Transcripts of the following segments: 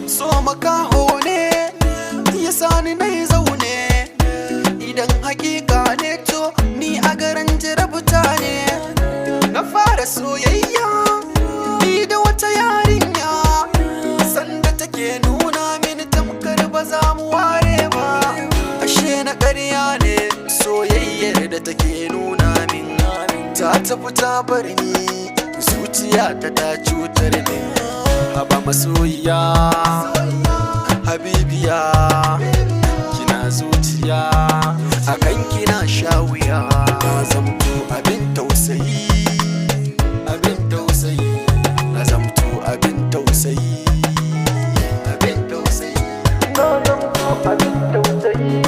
So makaho ne ya sani na yi zaune, idan hakika ne to ni a garin jarabta ne. Na fara soyayya ni da wata yarinya, sanda take nuna mini tamkar ba za mu ware ba. Ashe na ƙarya ne soyayyar da take nuna min, ta tafi ta bar ni, zuciya ta cutar ni. Haba masoyiya, habibiya, kina zuciya, akan kina sha wuya. Na zamto abin tausayi, abin tausayi, na zamto abin tausayi, abin tausayi, na zamto abin tausayi,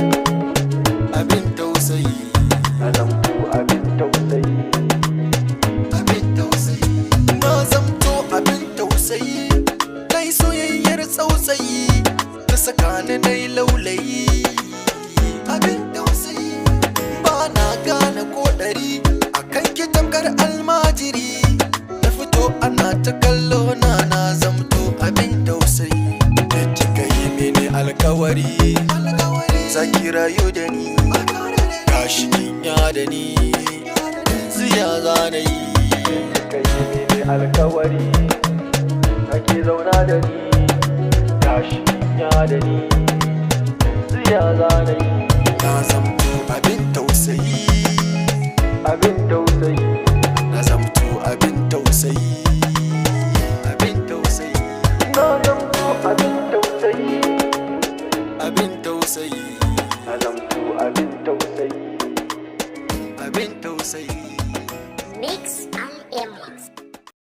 abin tausayi, na zamto abin tausayi, abin tausayi, na zamto abin tausayi. Nai soyayyar tsautsayi ta sakani nai laulayi, abin tausayi. Ba na gane ko ɗari akan ki tamkar almajiri, na fito ana ta kallo na zamto abin tausayi. Da kika yi mini alkawari zaki rayu da ni, gashi kin ya da ni, yanzu ya zana yi. Kika yi mini alkawari ake zauna da ni, gashi ya da ni, ya zana yi. Na zamto abin tausayi, abin tausayi, na zamto abin tausayi, abin tausayi, na zamto abin tausayi, abin tausayi, na zamto abin tausayi, abin tausayi. Mix and Emos.